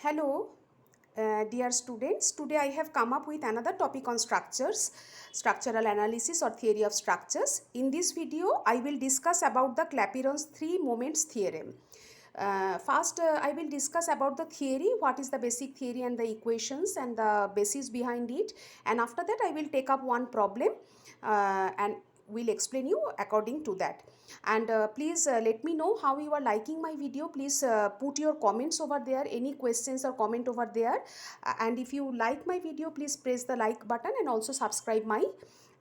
Hello, dear students. Today I have come up with another topic on structures, structural analysis or theory of structures. In this video, I will discuss about the Clapeyron's three moments theorem. First, I will discuss about the theory, what is the basic theory and the equations and the basis behind it. And after that, I will take up one problem and will explain you according to that. And please let me know how you are liking my video. Please put your comments over there, any questions or comment over there. And if you like my video, please press the like button and also subscribe my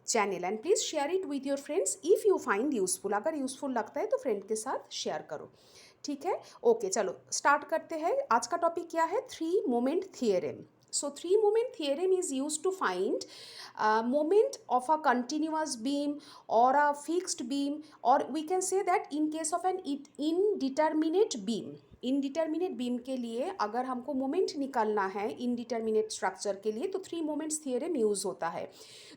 channel and please share it with your friends if you find useful. अगर useful लगता है तो friend के साथ share करो. ठीक है, okay, चलो स्टार्ट करते हैं. आज का टॉपिक क्या है? Three moment theorem. So three moment theorem is used to find moment of a continuous beam or a fixed beam, or we can say that in case of an indeterminate beam. Indeterminate beam के लिए अगर हमको moment निकालना है indeterminate structure के लिए तो three moments theorem use होता है.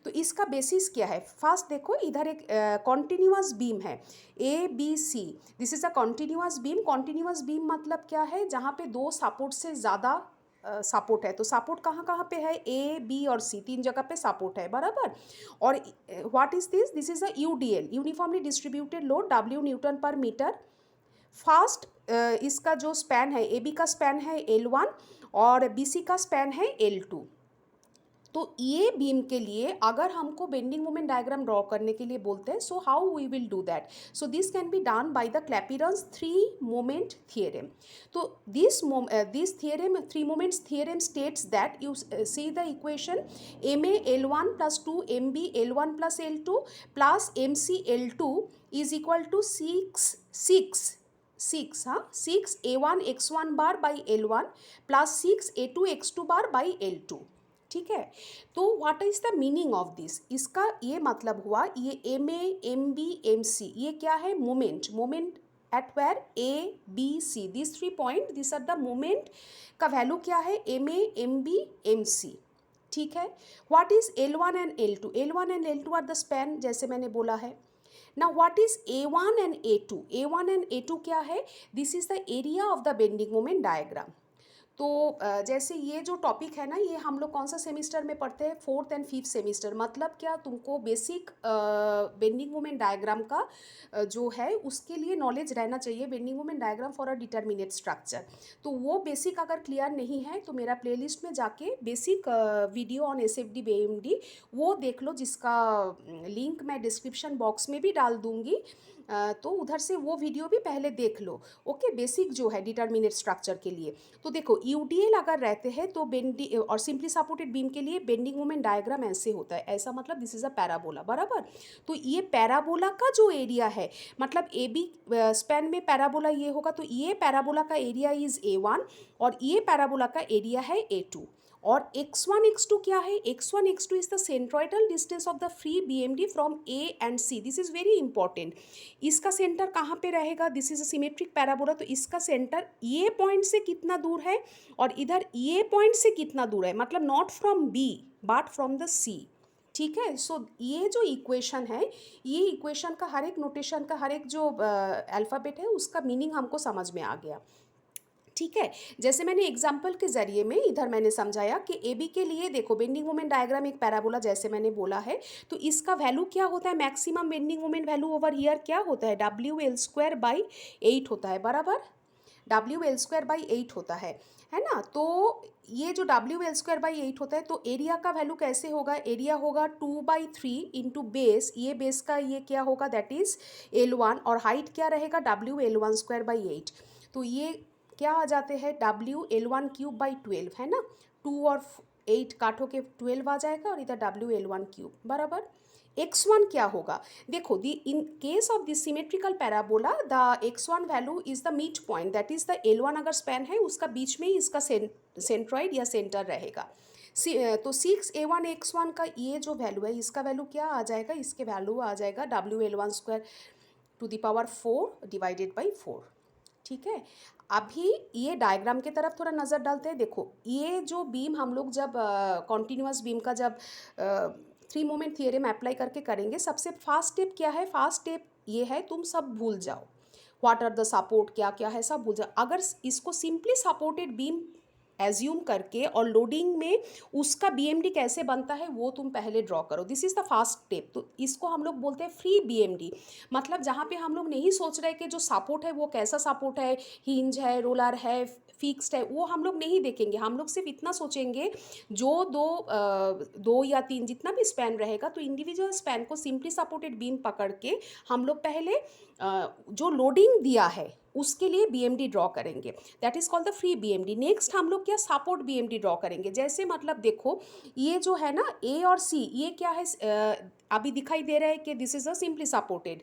तो इसका बेसिस क्या है? फास्ट देखो, इधर एक कॉन्टिन्यूअस बीम है A B C. This is a continuous beam. Continuous beam मतलब क्या है? जहाँ पे दो सपोर्ट से ज़्यादा सपोर्ट है. तो सपोर्ट कहाँ कहाँ पे है? ए बी और सी, तीन जगह पे सपोर्ट है, बराबर. और what is this? This is a UDL, uniformly distributed load, W Newton पर मीटर. फास्ट इसका जो स्पैन है, ए बी का स्पैन है L1 और बी सी का स्पैन है L2. तो ये बीम के लिए अगर हमको बेंडिंग मोमेंट डायग्राम ड्रॉ करने के लिए बोलते हैं, so how we will do that? So this can be done by the Clapeyron's three moment theorem. तो this theorem, three moments theorem states that you see the equation MA L1 plus 2 MB L1 plus L2 plus MC L2 is equal to 6 A1 X1 bar by L1 plus 6 A2 X2 bar by L2. ठीक है. तो what is the meaning of this? इसका ये मतलब हुआ, ये MA MB MC ये क्या है? Moment. Moment at where? A B C. This three point, this are the moment का वैल्यू क्या है? MA MB MC. ठीक है. What is L1 and L2? L1 and L2 are the span, जैसे मैंने बोला है. Now what is A1 and A2? A1 and A2 क्या है? This is the area of the bending moment diagram. तो जैसे ये जो टॉपिक है ना, ये हम लोग कौन सा सेमिस्टर में पढ़ते हैं? Fourth and fifth semester. मतलब क्या, तुमको बेसिक बेंडिंग मोमेंट डायग्राम का जो है उसके लिए नॉलेज रहना चाहिए. Bending moment diagram for a determinate structure. तो वो बेसिक अगर क्लियर नहीं है तो मेरा प्लेलिस्ट में जाके basic video on SFD BMD वो देख लो, जिसका लिंक मैं डिस्क्रिप्शन बॉक्स में भी डाल दूँगी. तो उधर से वो वीडियो भी पहले देख लो. ओके, बेसिक जो है डिटर्मिनेट स्ट्रक्चर के लिए. तो देखो, यूडीएल अगर रहते हैं तो बेंडिंग और सिंपली सपोर्टेड बीम के लिए बेंडिंग मोमेंट डायग्राम ऐसे होता है. ऐसा मतलब दिस इज अ पैराबोला, बराबर. तो ये पैराबोला का जो एरिया है, मतलब ए बी स्पैन में पैराबोला ये होगा, तो ये पैराबोला का एरिया इज A1 और ये पैराबोला का एरिया है A2. और x1 x2 क्या है? x1 x2 is the centroidal distance of the free BMD from A and C. This is very important. इसका सेंटर कहाँ पे रहेगा? This is a symmetric parabola. तो इसका सेंटर ये पॉइंट से कितना दूर है और इधर ये पॉइंट से कितना दूर है? मतलब not from B but from the C. ठीक है. सो ये जो इक्वेशन है, ये इक्वेशन का हर एक नोटेशन का हर एक जो अल्फ़ाबेट है उसका मीनिंग हमको समझ में आ गया. ठीक है. जैसे मैंने एग्जाम्पल के जरिए में इधर मैंने समझाया कि ए बी के लिए देखो, बेंडिंग मोमेंट डायग्राम एक पैराबोला जैसे मैंने बोला है. तो इसका वैल्यू क्या होता है? Maximum bending moment value over here क्या होता है? WL²/8 होता है, बराबर. WL²/8 होता है ना. तो ये जो WL²/8 होता है, तो एरिया का वैल्यू कैसे होगा? एरिया होगा 2/3 इंटू बेस. ये बेस का ये क्या होगा? That is L1. और हाइट क्या रहेगा? WL1²/8. तो ये क्या आ जाते हैं? WL1³/12 है ना. 2 और 8 काटोगे 12 आ जाएगा और इधर WL1³, बराबर. x1 क्या होगा? देखो, in case of this symmetrical parabola the x1 value is the mid point, that is the L1 अगर स्पैन है उसका बीच में ही इसका सेंट्रॉइड या सेंटर रहेगा. तो 6A1 x1 का ये जो वैल्यू है, इसका वैल्यू क्या आ जाएगा? इसके वैल्यू आ जाएगा WL1² डिवाइडेड बाई 4. ठीक है. अभी ये डायग्राम की तरफ थोड़ा नज़र डालते हैं. देखो, ये जो बीम हम लोग जब कॉन्टिन्यूअस बीम का जब थ्री मोमेंट थियरम अप्लाई करके करेंगे, सबसे फास्ट स्टेप क्या है? फास्ट स्टेप ये है, तुम सब भूल जाओ. व्हाट आर द सपोर्ट, क्या क्या है सब भूल जाओ. अगर इसको सिंपली सपोर्टेड बीम एज्यूम करके और लोडिंग में उसका बीएमडी कैसे बनता है वो तुम पहले ड्रॉ करो। This is the first step. तो इसको हम लोग बोलते हैं फ्री बीएमडी, मतलब जहाँ पे हम लोग नहीं सोच रहे कि जो सपोर्ट है वो कैसा सपोर्ट है, हिंज है, रोलर है, फिक्स्ड है, वो हम लोग नहीं देखेंगे। हम लोग सिर्फ इतना सोचेंगे जो दो या तीन जितना भी स्पैन रहेगा, तो इंडिविजुअल स्पैन को सिंपली सपोर्टेड बीम पकड़ के हम लोग पहले जो लोडिंग दिया है उसके लिए बीएमडी ड्रॉ करेंगे, that is called the free BMD. Next हम लोग क्या सपोर्ट बीएमडी ड्रॉ करेंगे। जैसे मतलब देखो ये जो है ना ए और सी, ये क्या है, अभी दिखाई दे रहा है कि this is a simply supported,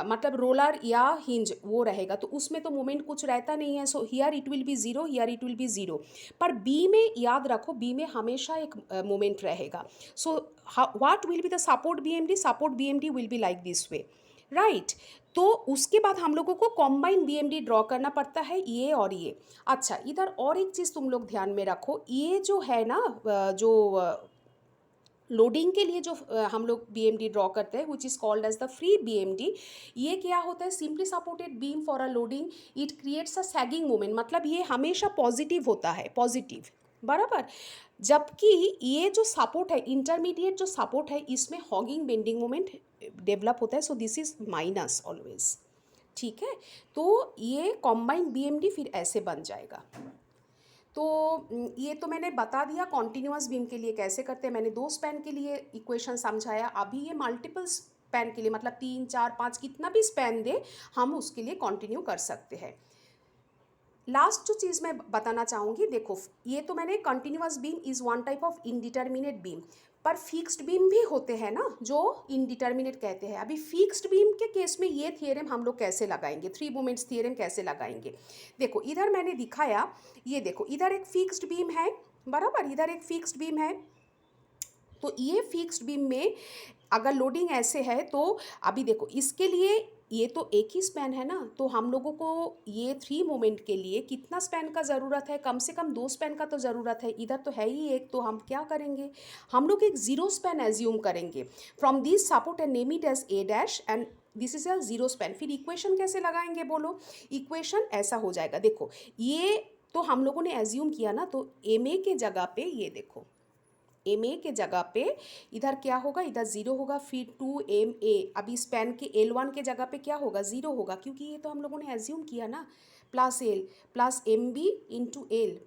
मतलब रोलर या हिंज वो रहेगा, तो उसमें तो मोमेंट कुछ रहता नहीं है। So here it will be zero, here it will be zero. पर बी में याद रखो, बी में हमेशा एक मोमेंट रहेगा। So what will be the support BMD, support BMD will be like this way, right. तो उसके बाद हम लोगों को कॉम्बाइन बीएमडी ड्रॉ करना पड़ता है, ये और ये। अच्छा, इधर और एक चीज़ तुम लोग ध्यान में रखो, ये जो है ना जो लोडिंग के लिए जो हम लोग बीएमडी ड्रॉ करते हैं which is called as the free BMD, ये क्या होता है, simply supported beam for a loading, it creates a sagging moment, मतलब ये हमेशा पॉजिटिव होता है, पॉजिटिव, बराबर। जबकि ये जो सपोर्ट है, इंटरमीडिएट जो सपोर्ट है, इसमें हॉगिंग बेंडिंग मोमेंट डेवलप होता है, so this is minus always, ठीक है। तो ये कॉम्बाइंड बीएमडी फिर ऐसे बन जाएगा। तो ये तो मैंने बता दिया कॉन्टिन्यूअस बीम के लिए कैसे करते हैं, मैंने 2 स्पैन के लिए इक्वेशन समझाया। अभी ये मल्टीपल स्पैन के लिए, मतलब 3, 4, 5 कितना भी स्पैन दे हम उसके लिए कंटिन्यू कर सकते हैं। लास्ट जो चीज़ मैं बताना चाहूँगी, देखो ये तो मैंने continuous beam is one type of indeterminate beam, पर फिक्स्ड बीम भी होते हैं ना जो इनडिटर्मिनेट कहते हैं। अभी फिक्स्ड बीम के केस में ये थियरम हम लोग कैसे लगाएंगे, थ्री मोमेंट्स थियरम कैसे लगाएंगे। देखो इधर मैंने दिखाया, ये देखो इधर एक फिक्स्ड बीम है, बराबर, इधर एक फिक्स्ड बीम है। तो ये फिक्स्ड बीम में अगर लोडिंग ऐसे है, तो अभी देखो इसके लिए ये तो एक ही स्पैन है ना, तो हम लोगों को ये 3 मोमेंट के लिए कितना स्पैन का ज़रूरत है, कम से कम 2 स्पैन का तो ज़रूरत है। इधर तो है ही एक, तो हम क्या करेंगे, हम लोग एक ज़ीरो स्पैन एज्यूम करेंगे from this support and name it as A dash and this is a zero span. फिर इक्वेशन कैसे लगाएंगे बोलो, इक्वेशन ऐसा हो जाएगा। देखो ये तो हम लोगों ने एज्यूम किया ना, तो एम ए के जगह पे ये देखो, एम ए के जगह पे इधर क्या होगा, इधर ज़ीरो होगा, फिर 2ma, अभी स्पैन के L1 के जगह पे क्या होगा, ज़ीरो होगा, क्योंकि ये तो हम लोगों ने एज्यूम किया ना, plus L plus M B into L,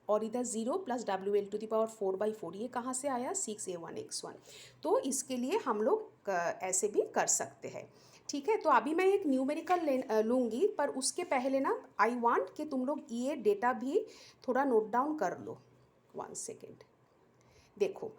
और इधर ज़ीरो प्लस WL⁴/4, ये कहाँ से आया, 6a1x1। तो इसके लिए हम लोग ऐसे भी कर सकते हैं, ठीक है। तो अभी मैं एक न्यूमेरिकल लूँगी, पर उसके पहले ना आई वांट कि तुम लोग ये डेटा भी थोड़ा नोट डाउन कर लो। 1 सेकेंड, देखो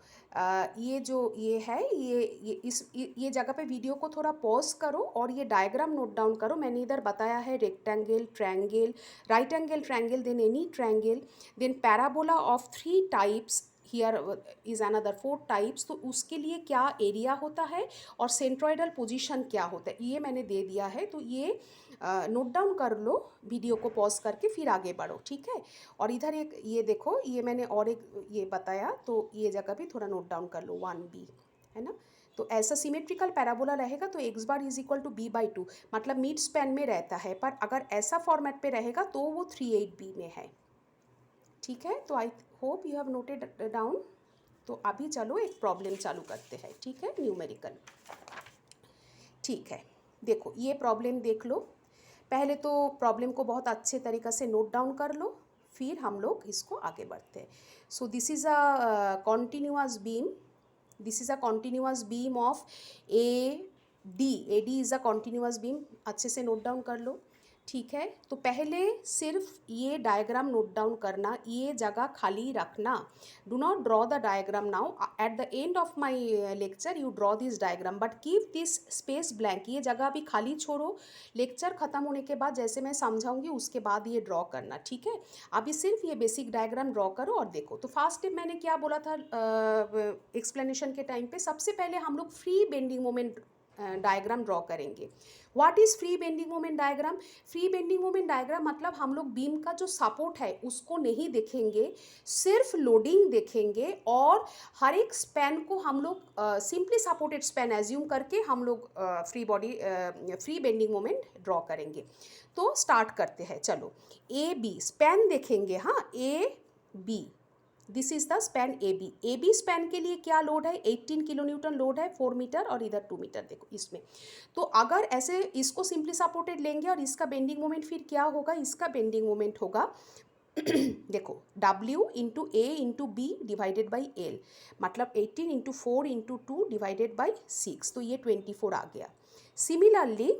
ये जो ये है, ये जगह पे वीडियो को थोड़ा पॉज करो और ये डायग्राम नोट डाउन करो। मैंने इधर बताया है rectangle, triangle, right angle triangle, then any triangle, then parabola of 3 types, here is another 4 types. तो उसके लिए क्या एरिया होता है और सेंट्रोइडल पोजीशन क्या होता है, ये मैंने दे दिया है। तो ये नोट डाउन कर लो, वीडियो को पॉज करके फिर आगे बढ़ो, ठीक है। और इधर एक ये देखो, ये मैंने और एक ये बताया, तो ये जगह भी थोड़ा नोट डाउन कर लो, 1b, है ना। तो ऐसा सिमेट्रिकल पैराबोला रहेगा तो x bar is equal to b/2, मतलब मिड स्पैन में रहता है। पर अगर ऐसा फॉर्मेट पे रहेगा तो वो 3/8b में है, ठीक है। तो I hope you have noted down. तो अभी चलो एक प्रॉब्लम चालू करते हैं, ठीक है, न्यूमेरिकल, ठीक है। देखो ये प्रॉब्लम देख लो, पहले तो प्रॉब्लम को बहुत अच्छे तरीक़े से नोट डाउन कर लो, फिर हम लोग इसको आगे बढ़ते हैं। सो this is a continuous beam, this is a continuous beam of AD is a continuous beam, अच्छे से नोट डाउन कर लो, ठीक है। तो पहले सिर्फ ये डायग्राम नोट डाउन करना, ये जगह खाली रखना, do not draw the diagram now, at the end of my lecture you draw this diagram, but keep this space blank, ये जगह भी खाली छोड़ो। लेक्चर ख़त्म होने के बाद जैसे मैं समझाऊंगी उसके बाद ये ड्रॉ करना, ठीक है। अभी सिर्फ ये बेसिक डायग्राम ड्रॉ करो और देखो। तो फर्स्ट स्टेप मैंने क्या बोला था एक्सप्लेनेशन के टाइम पे, सबसे पहले हम लोग free bending moment diagram draw करेंगे। What is free bending moment diagram, free bending moment diagram मतलब हम लोग बीम का जो सपोर्ट है उसको नहीं देखेंगे, सिर्फ लोडिंग देखेंगे, और हर एक स्पैन को हम लोग सिंपली सपोर्टेड स्पैन एज्यूम करके हम लोग फ्री बेंडिंग मोमेंट ड्रॉ करेंगे। तो स्टार्ट करते हैं, चलो। AB स्पैन देखेंगे, हाँ, B, this is the span A B. A B span के लिए क्या लोड है, 18 किलो न्यूटन लोड है, 4 मीटर और इधर 2 मीटर। देखो इसमें तो अगर ऐसे इसको सिंपली सपोर्टेड लेंगे और इसका बेंडिंग मोमेंट फिर क्या होगा, इसका बेंडिंग मोमेंट होगा देखो W into A into B divided by L, मतलब 18 इंटू 4 इंटू 2 डिवाइडेड बाई 6, तो ये 24 आ गया। सिमिलरली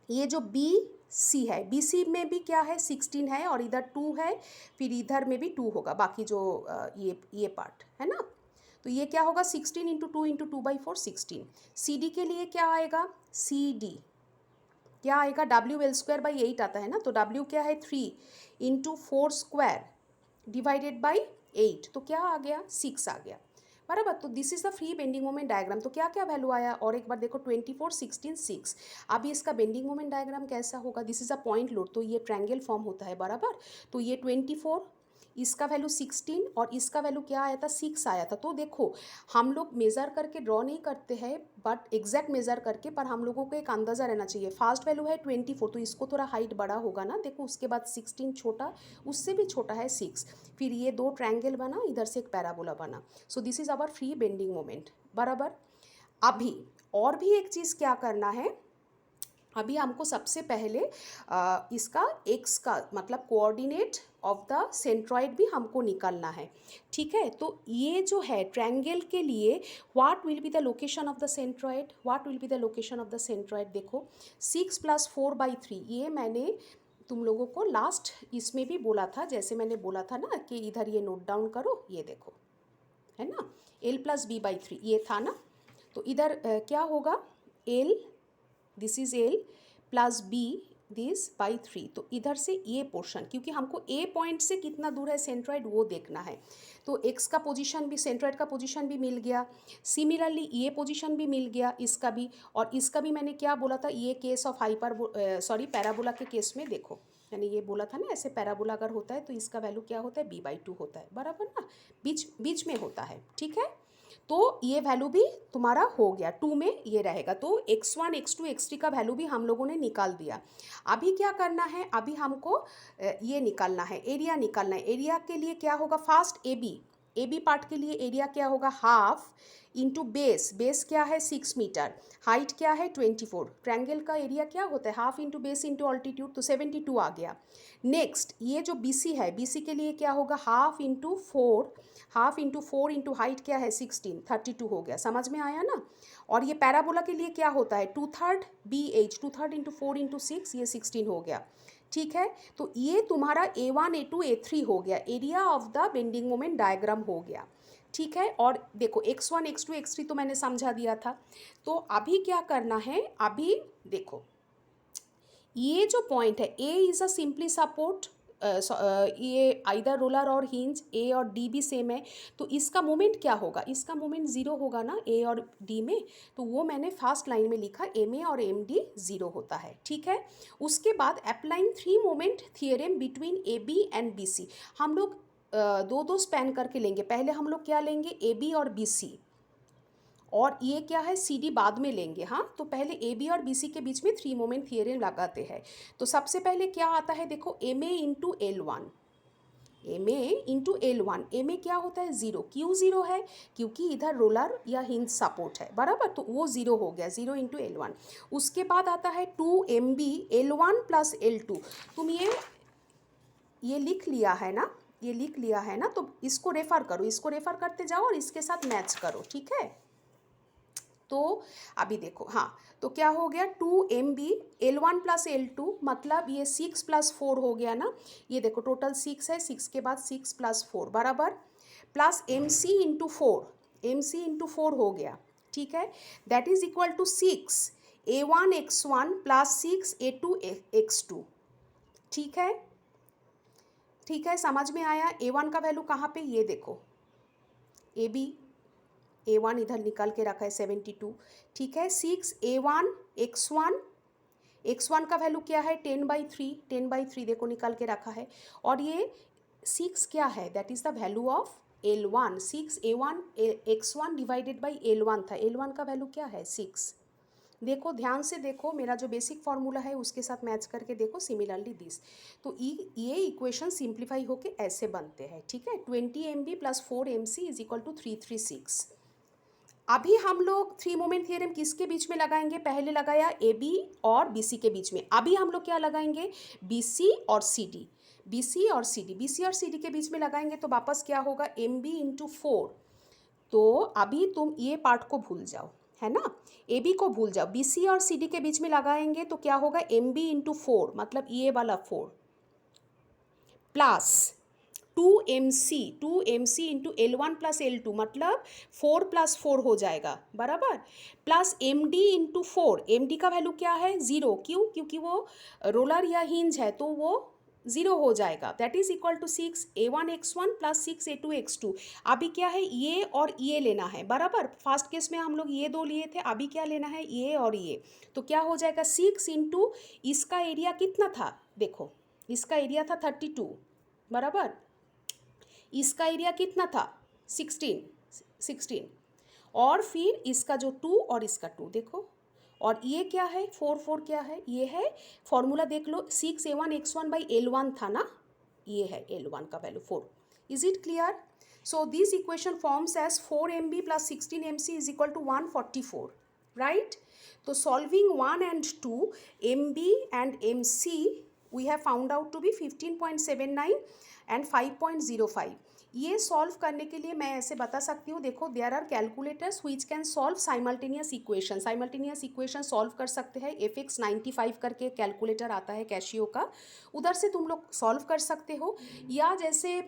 ये जो बी सी है, बी सी में भी क्या है 16 है और इधर 2 है, फिर इधर में भी 2 होगा, बाकी जो ये पार्ट है ना। तो ये क्या होगा 16 इंटू 2 इंटू 2/4 16। सी डी के लिए क्या आएगा, सी डी क्या आएगा, W L²/8 आता है ना, तो W क्या है 3 इंटू 4² डिवाइडेड बाई 8, तो क्या आ गया 6 आ गया बराबर। तो this is the free bending moment diagram. तो क्या क्या वैल्यू आया, और एक बार देखो 24 16 6। अभी इसका बेंडिंग मोमेंट डायग्राम कैसा होगा, this is a point load, तो ये ट्रायंगल फॉर्म होता है बराबर। तो ये 24, इसका वैल्यू 16 और इसका वैल्यू क्या आया था 6 आया था। तो देखो हम लोग मेज़र करके ड्रॉ नहीं करते हैं बट एग्जैक्ट मेज़र करके, पर हम लोगों को एक अंदाज़ा रहना चाहिए। फास्ट वैल्यू है 24, तो इसको थोड़ा हाइट बड़ा होगा ना, देखो उसके बाद 16 छोटा, उससे भी छोटा है 6, फिर ये दो ट्रायंगल बना, इधर से एक पैराबोला बना। So this is our free bending moment बराबर। अभी और भी एक चीज़ क्या करना है, अभी हमको सबसे पहले इसका एक्स का मतलब कोऑर्डिनेट ऑफ द सेंट्रॉइड भी हमको निकालना है, ठीक है। तो ये जो है ट्रायंगल के लिए what will be the location of the centroid, what will be the location of the centroid, देखो 6 + 4/3, ये मैंने तुम लोगों को लास्ट इसमें भी बोला था, जैसे मैंने बोला था ना कि इधर ये नोट डाउन करो, ये देखो है ना, L + B/3 ये था ना। तो इधर क्या होगा, L this is L plus B this by 3। तो इधर से ये पोर्शन, क्योंकि हमको ए पॉइंट से कितना दूर है सेंट्रॉइड वो देखना है, तो एक्स का पोजीशन भी, सेंट्रॉइड का पोजीशन भी मिल गया। सिमिलरली ये पोजीशन भी मिल गया इसका भी, और इसका भी मैंने क्या बोला था, ये केस ऑफ पैराबोला के केस में देखो मैंने ये बोला था ना, ऐसे पैराबोला अगर होता है तो इसका वैल्यू क्या होता है B/2 होता है बराबर ना, बीच बीच में होता है, ठीक है। तो ये वैल्यू भी तुम्हारा हो गया, 2 में ये रहेगा। तो x1 x2 x3 का वैल्यू भी हम लोगों ने निकाल दिया। अभी क्या करना है, अभी हमको ये निकालना है, एरिया निकालना है। एरिया के लिए क्या होगा, फास्ट ए बी पार्ट के लिए एरिया क्या होगा, हाफ इंटू बेस, बेस क्या है 6 मीटर, हाइट क्या है 24, ट्रायंगल का एरिया क्या होता है half into base into altitude, तो 72 आ गया। नेक्स्ट ये जो बी सी है, बी सी के लिए क्या होगा, हाफ इंटू 4 इंटू हाइट क्या है 16, 32 हो गया, समझ में आया ना। और ये पैराबोला के लिए क्या होता है 2/3 BH, 2/3 इंटू 4 इंटू 6, ये 16 हो गया, ठीक है। तो ये तुम्हारा A1 A2 A3 हो गया, area of the bending moment diagram हो गया, ठीक है। और देखो x1 x2 x3 तो मैंने समझा दिया था। तो अभी क्या करना है, अभी देखो ये जो पॉइंट है A is a simply support, ये आइदर रोलर और हिंज, ए और डी भी सेम है, तो इसका मोमेंट क्या होगा, इसका मोमेंट 0 होगा ना ए और डी में, तो वो मैंने फर्स्ट लाइन में लिखा एम ए और एम डी 0 होता है, ठीक है। उसके बाद applying 3 moment theorem between A B and B C, हम लोग दो दो स्पैन करके लेंगे। पहले हम लोग क्या लेंगे, ए बी और बी सी, और ये क्या है सी डी बाद में लेंगे, हाँ। तो पहले ए बी और बी सी के बीच में 3 मोमेंट थियरम लगाते हैं। तो सबसे पहले क्या आता है, देखो M A into L1, M A into L1, M A क्या होता है 0, क्यों 0 है, क्योंकि इधर रोलर या हिंज सपोर्ट है बराबर, तो वो 0 हो गया, 0 इंटू L1। उसके बाद आता है 2MB L1 + L2, तुम ये लिख लिया है ना, ये लिख लिया है ना, तो इसको रेफ़र करो, इसको रेफ़र करते जाओ और इसके साथ मैच करो, ठीक है। तो अभी देखो, हाँ, तो क्या हो गया 2MB L1 + L2, मतलब ये 6 + 4 हो गया ना, ये देखो टोटल 6 है, 6 के बाद 6 + 4 बराबर, plus MC into 4, MC into 4 हो गया, ठीक है। That is equal to 6 A1 x1 + 6 A2 x2, ठीक है, ठीक है, समझ में आया। A1 का वैल्यू कहाँ पे, ये देखो AB, A1 इधर निकाल के रखा है 72, ठीक है। 6 A1 x1 का वैल्यू क्या है 10/3, 10/3 देखो निकाल के रखा है। और ये 6 क्या है, that is the value of L1, 6 A1 x1 divided by L1 था, L1 का वैल्यू क्या है 6, देखो ध्यान से देखो, मेरा जो बेसिक फार्मूला है उसके साथ मैच करके देखो, सिमिलरली दिस। तो ये इक्वेशन सिंप्लीफाई होके ऐसे बनते हैं, ठीक है। 20 MB plus 4 MC is equal to 336। अभी हम लोग थ्री मोमेंट थियरम किसके बीच में लगाएंगे? पहले लगाया ए बी और बी सी के बीच में, अभी हम लोग क्या लगाएंगे? बी सी और सी डी, बी सी और सी डी, बी सी और सी डी के बीच में लगाएंगे तो वापस क्या होगा? M B into 4। तो अभी तुम ये पार्ट को भूल जाओ, है ना, ए बी को भूल जाओ, बी सी और सी डी के बीच में लगाएंगे तो क्या होगा? एम बी इंटू 4, मतलब ये वाला 4 plus 2 MC into L1 plus L2, मतलब 4 प्लस 4 हो जाएगा, बराबर, प्लस MD इंटू 4। MD का वैल्यू क्या है? 0। क्यों? क्योंकि वो रोलर या हिंज है तो वो 0 हो जाएगा। That is equal to 6A1X1 plus 6A2X2। अभी क्या है? ये और ये लेना है, बराबर। फर्स्ट केस में हम लोग ये दो लिए थे, अभी क्या लेना है? ये और ये। तो क्या हो जाएगा? 6 इंटू, इसका एरिया कितना था? देखो, इसका एरिया था 32, बराबर, इसका एरिया कितना था? 16 और फिर इसका जो 2 और इसका 2 देखो, और ये क्या है? 4 क्या है? ये है, फॉर्मूला देख लो, 6A1X1 बाई L1 था ना, ये है L1 का value 4। Is it clear? So this equation forms as 4 MB plus 16 MC is equal to 144, right. तो solving 1 and 2, MB and MC we have found out to be 15.79 and 5.05। ये solve करने के लिए मैं ऐसे बता सकती हूँ, देखो, there are calculators which can solve simultaneous equation. Simultaneous equation solve कर सकते हैं, FX95 करके कैलकुलेटर आता है कैशियो का, उधर से तुम लोग सॉल्व कर सकते हो। या जैसे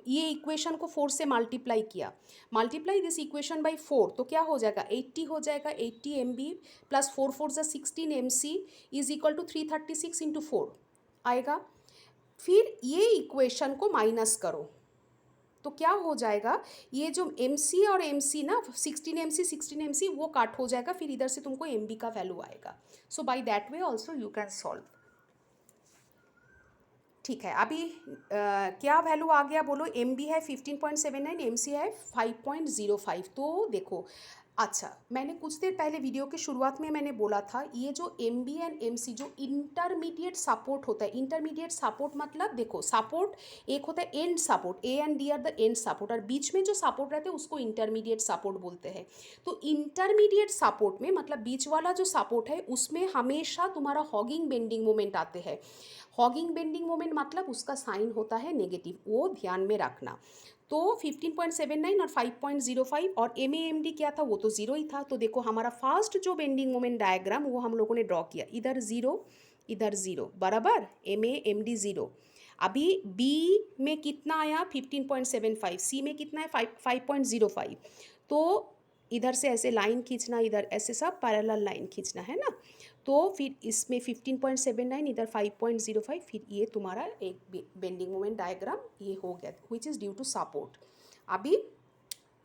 ये इक्वेशन को 4 से मल्टीप्लाई किया, मल्टीप्लाई दिस इक्वेशन बाई 4, तो क्या हो जाएगा? 80 हो जाएगा। 80 MB plus 4 4 16 MC is equal to 336 into 4 आएगा। फिर ये इक्वेशन को माइनस करो तो क्या हो जाएगा? ये जो MC और MC ना, 16 MC वो काट हो जाएगा, फिर इधर से तुमको MB का वैल्यू आएगा। So by that way also you can solve. ठीक है, अभी क्या वैल्यू आ गया बोलो? MB है 15.79, MC है 5.05। तो देखो, अच्छा, मैंने कुछ देर पहले वीडियो के शुरुआत में मैंने बोला था, ये जो MB एंड MC जो इंटरमीडिएट सपोर्ट होता है, इंटरमीडिएट सपोर्ट मतलब देखो, सपोर्ट एक होता है end support, A and D are the end support, और बीच में जो सपोर्ट रहते हैं उसको इंटरमीडिएट सपोर्ट बोलते हैं। तो इंटरमीडिएट सपोर्ट में, मतलब बीच वाला जो सपोर्ट है, उसमें हमेशा तुम्हारा हॉगिंग बेंडिंग मोमेंट आते हैं। हॉगिंग बेंडिंग मोमेंट मतलब उसका साइन होता है नेगेटिव, वो ध्यान में रखना। तो 15.79 और 5.05, और MAMD क्या था? वो तो 0 ही था। तो देखो, हमारा फास्ट जो बेंडिंग मोमेंट डायग्राम वो हम लोगों ने ड्रॉ किया, इधर 0 इधर 0, बराबर, MAMD 0। अभी B में कितना आया? 15.75, C में कितना है? 5.05। तो इधर से ऐसे लाइन खींचना, इधर ऐसे सब पैरेलल लाइन खींचना है ना। तो फिर इसमें 15.79, इधर 5.05, फिर ये तुम्हारा एक बेंडिंग मोमेंट डायग्राम ये हो गया, which is due to support. अभी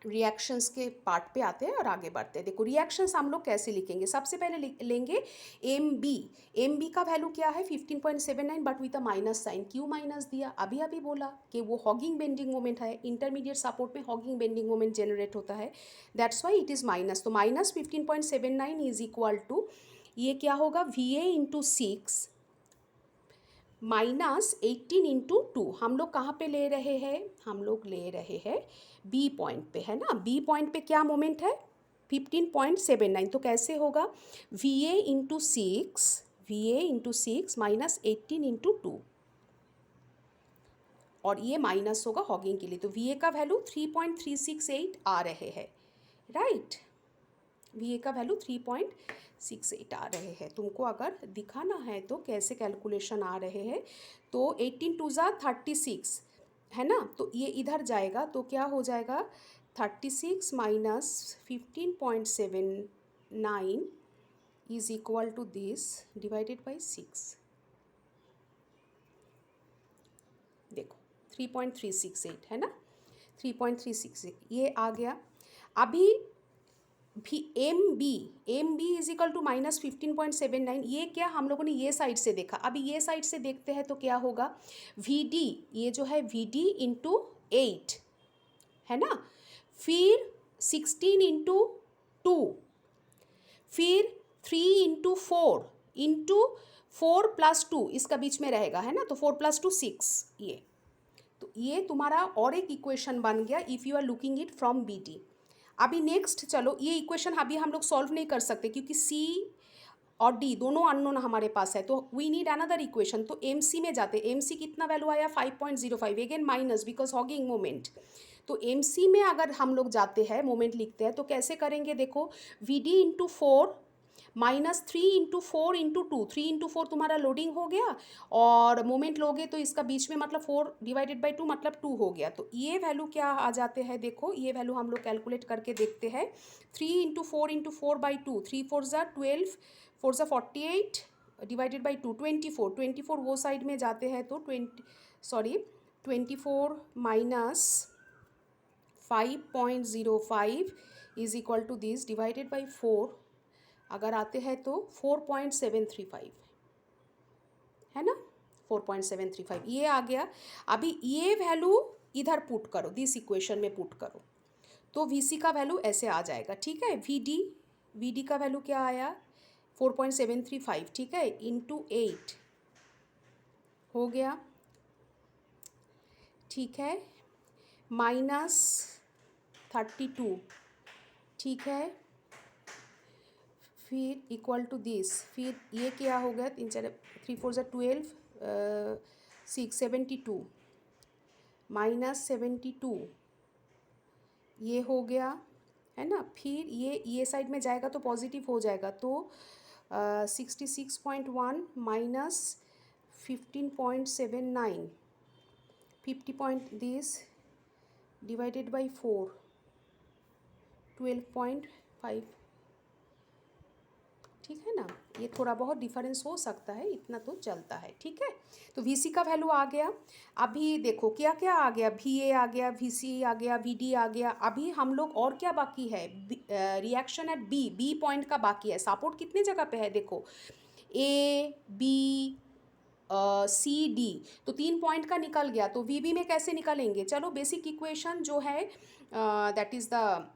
रिएक्शंस के पार्ट पे आते हैं और आगे बढ़ते हैं। देखो, रिएक्शंस हम लोग कैसे लिखेंगे? सबसे पहले लेंगे MB का वैल्यू क्या है? 15.79 but with a minus sign. क्यों माइनस दिया? अभी बोला कि वो हॉगिंग बेंडिंग मोमेंट है, इंटरमीडिएट सपोर्ट में हॉगिंग बेंडिंग मोमेंट जनरेट होता है, that's why it is minus. तो माइनस 15.79 इज इक्वल टू, ये क्या होगा? VA into 6 minus 18 into 2। हम लोग कहाँ पे ले रहे हैं? हम लोग ले रहे हैं B पॉइंट पे, है ना। B पॉइंट पे क्या मोमेंट है? 15.79। तो कैसे होगा? VA इंटू 6 माइनस 18 इंटू 2, और ये माइनस होगा हॉगिंग के लिए। तो VA का वैल्यू 3.368 आ रहे हैं, राइट। VA का वैल्यू 3.68 आ रहे हैं। तुमको अगर दिखाना है तो कैसे कैलकुलेशन आ रहे हैं, तो 18 2 ज़ा 36, है ना। तो ये इधर जाएगा तो क्या हो जाएगा? 36 minus 15.79 is equal to this divided by 6। देखो, 3.368 है ना, 3.368 ये आ गया। अभी भी M B is equal to minus 15.79, ये क्या हम लोगों ने ये साइड से देखा, अभी ये साइड से देखते हैं तो क्या होगा? VD, ये जो है VD इंटू 8, है ना, फिर 16 इंटू 2, फिर 3 × 4 प्लस 2 इसका बीच में रहेगा, है ना, तो 4 + 2 6 ये। तो ये तुम्हारा और एक इक्वेशन बन गया if you are looking it from B D. अभी नेक्स्ट चलो, ये इक्वेशन अभी हम लोग सॉल्व नहीं कर सकते क्योंकि सी और डी दोनों अननोन हमारे पास है, तो वी नीड अनदर इक्वेशन। तो एम सी में जाते, एम सी कितना वैल्यू आया 5.05, again minus because hogging moment. तो एम सी में अगर हम लोग जाते हैं मोमेंट लिखते हैं तो कैसे करेंगे, देखो वी डी इंटू 4 -3 × 4 × 2, 3 × 4 तुम्हारा लोडिंग हो गया, और मोमेंट लोगे तो इसका बीच में मतलब 4/2 मतलब 2 हो गया। तो ये वैल्यू क्या आ जाते हैं, देखो ये वैल्यू हम लोग कैलकुलेट करके देखते हैं। 3 × 4 × 4/2, 3 4 ज़ा 12, 4 ज़ा 48 /2 24 वो साइड में जाते हैं तो 24 minus 5.05 is equal to this divided by 4, अगर आते हैं तो 4.735, है ना, 4.735 ये आ गया। अभी ये वैल्यू इधर पुट करो, दिस इक्वेशन में पुट करो, तो वी सी का वैल्यू ऐसे आ जाएगा, ठीक है। वी डी का वैल्यू क्या आया 4.735, ठीक है, इंटू 8 हो गया, ठीक है, -32, ठीक है, फिर इक्वल टू दिस, फिर ये क्या हो गया 3 4 ज़ा 12 6 72 -72 ये हो गया, है ना। फिर ये साइड में जाएगा तो पॉजिटिव हो जाएगा, तो 66.1 माइनस 15.79 50 डिवाइडेड बाई 4 12.5, ठीक है ना। ये थोड़ा बहुत डिफरेंस हो सकता है, इतना तो चलता है, ठीक है। तो वी सी का वैल्यू आ गया। अभी देखो क्या क्या आ गया, वी ए आ गया, वी सी आ गया, वी डी आ गया। अभी हम लोग और क्या बाकी है, रिएक्शन एट बी पॉइंट का बाकी है। सपोर्ट कितने जगह पे है, देखो ए बी सी डी, तो 3 पॉइंट का निकल गया। तो वी बी में कैसे निकलेंगे, चलो बेसिक इक्वेशन जो है that is the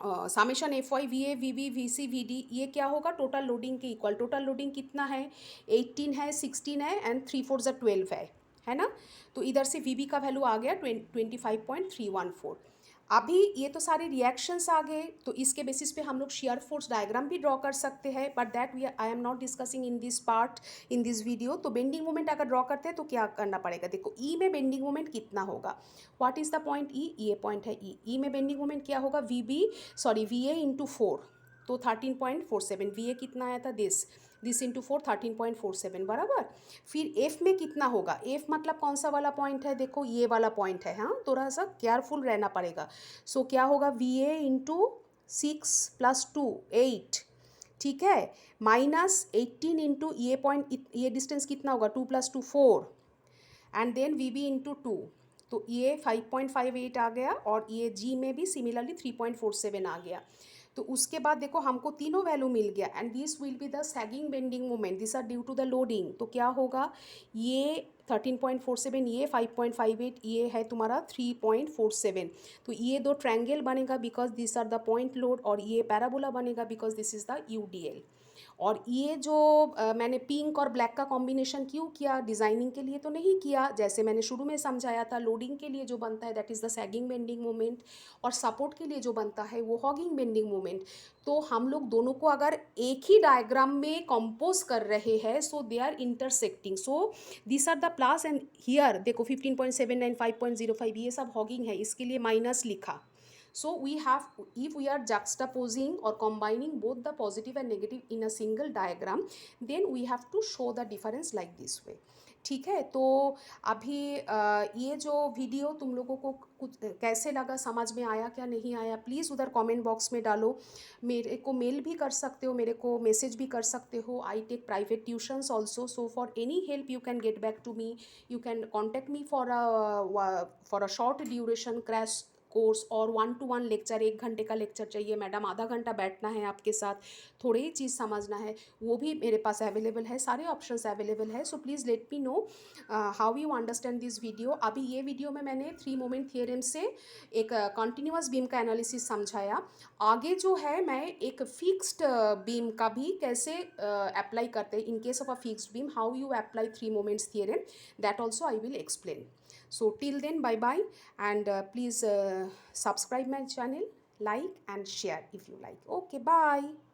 summation F Y V A V B V C V D, ये क्या होगा टोटल लोडिंग के इक्वल। टोटल लोडिंग कितना है 18 है, 16 है एंड 3 4 ज़ा 12 है ना। तो इधर से वी बी का वैल्यू आ गया 25.314। अभी ये तो सारे रिएक्शंस आ गए, तो इसके बेसिस पे हम लोग शेयर फोर्स डायग्राम भी ड्रॉ कर सकते हैं, but that I am not discussing in this part in this video. तो बेंडिंग मोमेंट अगर ड्रॉ करते हैं तो क्या करना पड़ेगा, देखो ई में बेंडिंग मोमेंट कितना होगा, व्हाट इज़ द पॉइंट ई, ये पॉइंट है ई में बेंडिंग मोमेंट क्या होगा वी ए इंटू 4, तो 13.47, वी ए कितना आया था दिस इंटू 4 13.47 बराबर। फिर एफ में कितना होगा, एफ मतलब कौन सा वाला पॉइंट है, देखो ये वाला पॉइंट है, हाँ थोड़ा सा केयरफुल रहना पड़ेगा। सो क्या होगा वी ए इंटू 6 + 2 8, ठीक है, -18 इंटू ये पॉइंट, ये डिस्टेंस कितना होगा 2 + 2 4, and then V B into 2, तो ये 5.58 आ गया, और ये जी में भी सिमिलरली 3.47 आ गया। तो उसके बाद देखो हमको तीनों वैल्यू मिल गया, and this will be the sagging bending moment, this are due to the loading. तो क्या होगा ये 13.47, ये 5.58, ये है तुम्हारा 3.47। तो ये दो ट्रायंगल बनेगा because this are the point load, और ये पैराबोला बनेगा because this is the UDL. और ये जो मैंने पिंक और ब्लैक का कॉम्बिनेशन क्यों किया, डिज़ाइनिंग के लिए तो नहीं किया, जैसे मैंने शुरू में समझाया था लोडिंग के लिए जो बनता है that is the sagging bending moment, और सपोर्ट के लिए जो बनता है वो हॉगिंग बेंडिंग मोमेंट। तो हम लोग दोनों को अगर एक ही डायग्राम में कंपोज कर रहे हैं, so they are intersecting, so this are the plus, and here देखो 15.79 5.05 ये सब हॉगिंग है, इसके लिए माइनस लिखा। So we have, if we are juxtaposing or combining both the positive and negative in a single diagram, then we have to show the difference like this way, ठीक है। तो अभी ये जो वीडियो तुम लोगों को कुछ कैसे लगा, समझ में आया क्या नहीं आया, प्लीज़ उधर कमेंट बॉक्स में डालो। मेरे को मेल भी कर सकते हो, मेरे को मैसेज भी कर सकते हो। I take private tuitions also, so for any help you can get back to me, you can contact me for a short duration crash course और 1-to-1 लेक्चर, 1 घंटे का लेक्चर चाहिए मैडम, आधा घंटा बैठना है आपके साथ, थोड़े ही चीज़ समझना है, वो भी मेरे पास अवेलेबल है, सारे ऑप्शंस अवेलेबल है। So please let me know how you understand this video. अभी ये वीडियो में मैंने 3 मोमेंट थियरम से एक कंटिन्यूअस बीम का एनालिसिस समझाया। आगे जो है मैं एक फिक्स्ड बीम का भी कैसे अप्लाई करते हैं, in case of a fixed beam how you apply 3 moments theorem, that also I will explain. So till then, bye bye, and please subscribe my channel, like and share if you like. Okay, bye.